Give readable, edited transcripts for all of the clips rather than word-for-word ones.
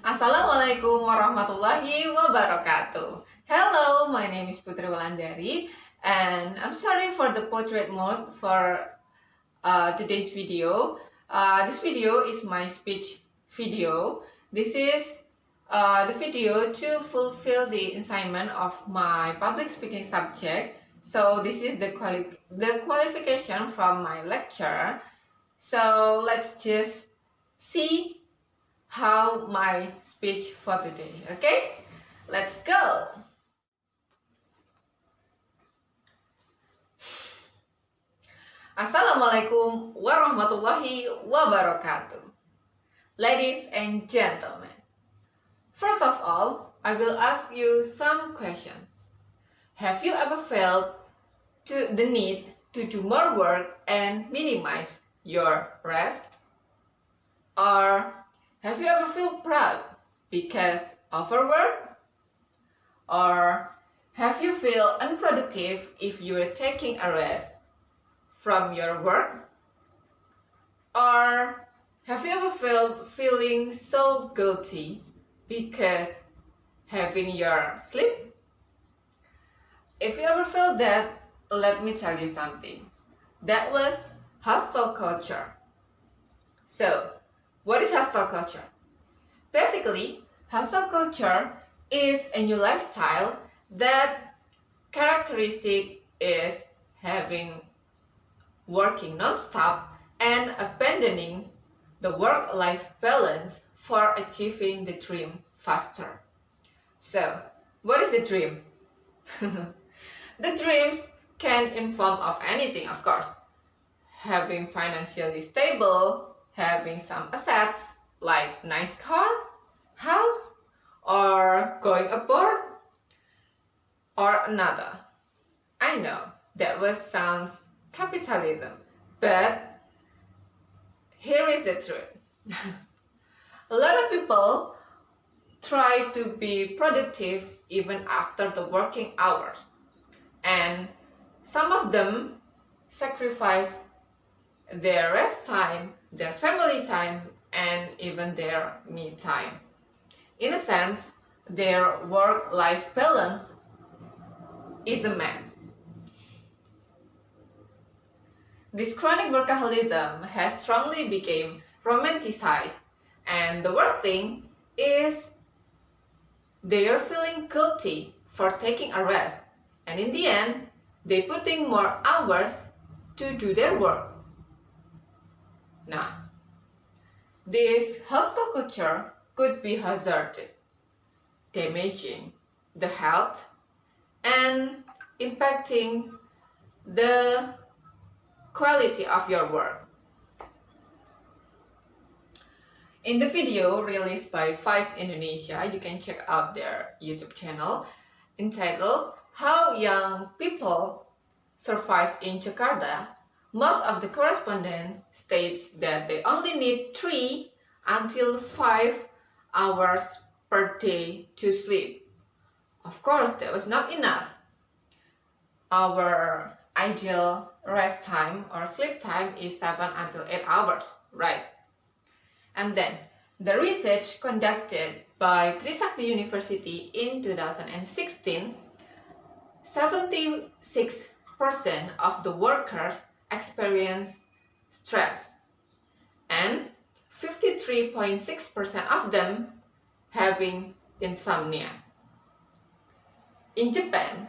Assalamualaikum warahmatullahi wabarakatuh. Hello, my name is Putri Wulandari, and I'm sorry for the portrait mode for today's video. This video is my speech video. This is the video to fulfill the assignment of my public speaking subject. So this is the qualification from my lecture. So let's just see how my speech for today. Okay, let's go. Assalamualaikum warahmatullahi wabarakatuh. Ladies and gentlemen, first of all, I will ask you some questions. Have you ever felt the need to do more work and minimize your rest? Or have you ever felt proud because overwork? Or have you feel unproductive if you are taking a rest from your work? Or have you ever felt feeling so guilty because having your sleep? If you ever felt that, let me tell you something. That was hustle culture. So, what is hustle culture? Basically, hustle culture is a new lifestyle that characteristic is working non-stop and abandoning the work-life balance for achieving the dream faster. So, what is the dream? The dreams can inform of anything, of course. Having financially stable, having some assets like nice car, house, or going abroad, or another. I know that sounds capitalism, but here is the truth. A lot of people try to be productive even after the working hours, and some of them sacrifice their rest time, their family time, and even their me time. In a sense, their work-life balance is a mess. This chronic workaholism has strongly become romanticized, and the worst thing is they are feeling guilty for taking a rest, and in the end, they putting more hours to do their work. Now, this hustle culture could be hazardous, damaging the health and impacting the quality of your work. In the video released by Vice Indonesia, you can check out their YouTube channel entitled How Young People Survive in Jakarta. Most of the correspondent states that they only need 3 until 5 hours per day to sleep. Of course, that was not enough. Our ideal rest time or sleep time is 7 until 8 hours, right? And then, the research conducted by Trisakti University in 2016, 76% of the workers experience stress, and 53.6% of them having insomnia. In Japan,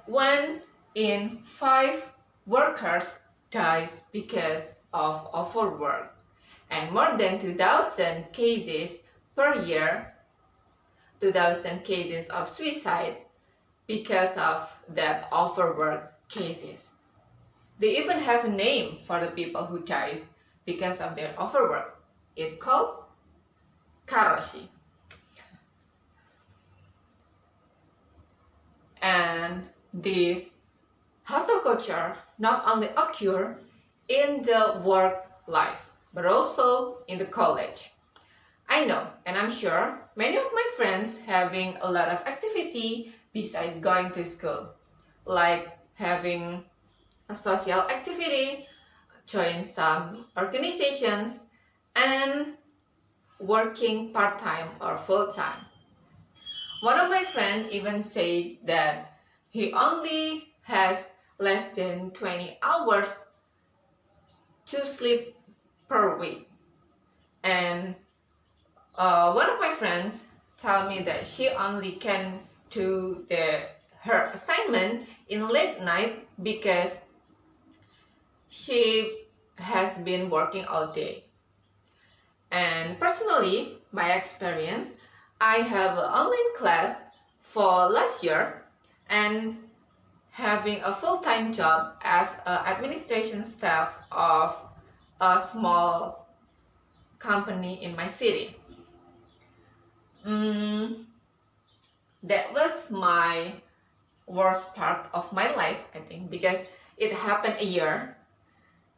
1 in 5 workers dies because of overwork, and more than 2,000 cases per year, 2,000 cases of suicide because of that overwork cases. They even have a name for the people who dies because of their overwork. It's called karoshi. And this hustle culture not only occur in the work life, but also in the college. I know, and I'm sure, many of my friends having a lot of activity besides going to school, like having a social activity, join some organizations, and working part-time or full-time. One of my friends even said that he only has less than 20 hours to sleep per week. And one of my friends tell me that she only can do her assignment in late night because she has been working all day. And personally, my experience, I have an online class for last year and having a full-time job as an administration staff of a small company in my city. That was my worst part of my life, I think, because it happened a year.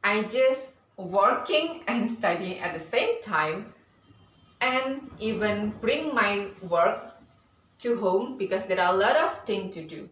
I just working and studying at the same time, and even bring my work to home because there are a lot of things to do.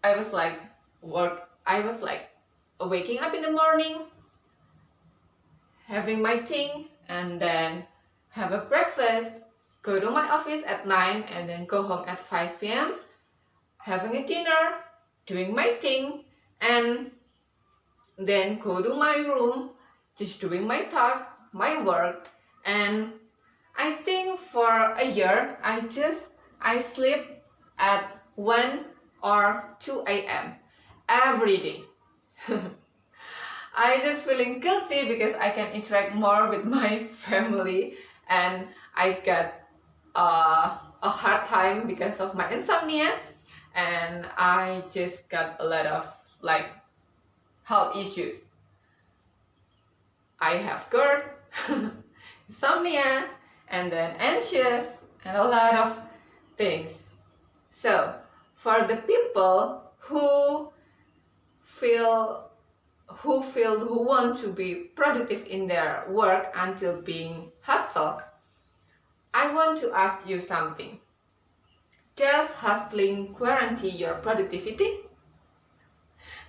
I was like waking up in the morning, having my thing, and then have a breakfast, go to my office at 9 and then go home at 5 p.m, having a dinner, doing my thing, and then go to my room, just doing my task, my work. And I think for a year, I sleep at 1 or 2 a.m. every day. I just feeling guilty because I can interact more with my family, and I get a hard time because of my insomnia, and I just got a lot of health issues. I have GERD, insomnia, and then anxious, and a lot of things. So for the people who want to be productive in their work until being hustled, I want to ask you something. Does hustling guarantee your productivity?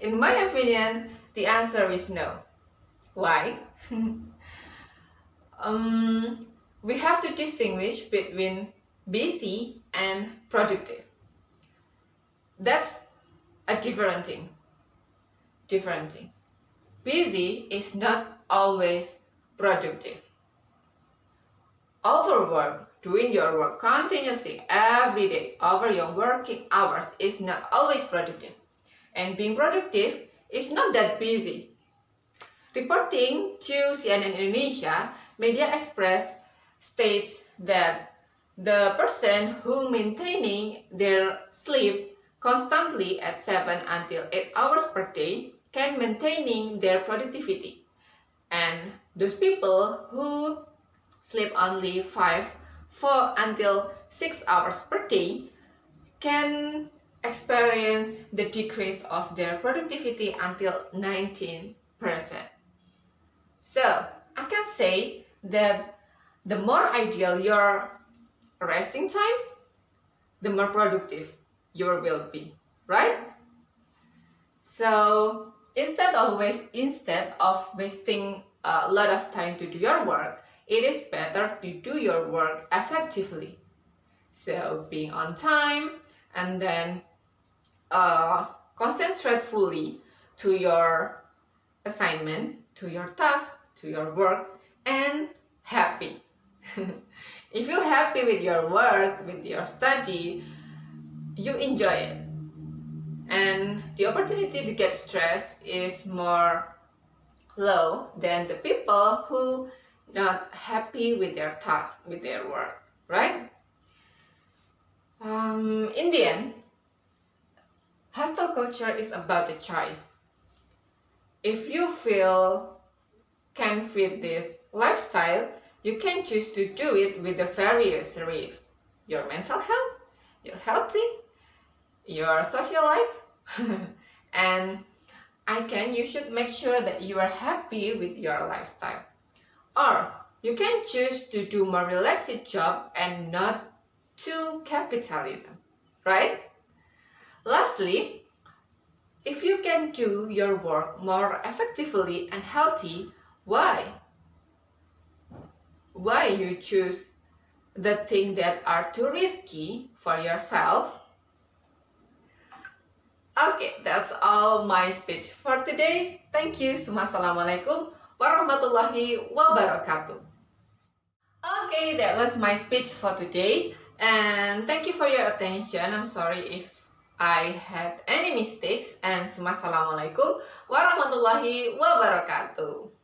In my opinion, the answer is no. Why? We have to distinguish between busy and productive. That's a different thing. Busy is not always productive. Overwork, doing your work continuously every day over your working hours is not always productive. And being productive is not that busy. Reporting to CNN Indonesia, Media Express states that the person who maintaining their sleep constantly at 7 until 8 hours per day can maintaining their productivity. And those people who sleep only 4 until 6 hours per day can experience the decrease of their productivity until 19%. So I can say that the more ideal your resting time, the more productive you will be, right? So instead of wasting a lot of time to do your work, it is better to do your work effectively. So being on time, and then concentrate fully to your assignment, to your task, to your work, and happy. If you're happy with your work, with your study, you enjoy it. And the opportunity to get stressed is more low than the people who not happy with their task, with their work, right? In the end, hustle culture is about a choice. If you can fit this lifestyle, you can choose to do it with the various risks. Your mental health, your healthy, your social life, and you should make sure that you are happy with your lifestyle. Or you can choose to do more relaxed job and not to capitalism, right? Lastly, if you can do your work more effectively and healthy, why why you choose the things that are too risky for yourself. Okay, that's all my speech for today. Thank you. Assalamualaikum warahmatullahi wabarakatuh. Okay, that was my speech for today. And thank you for your attention. I'm sorry if I had any mistakes. And Assalamualaikum warahmatullahi wabarakatuh.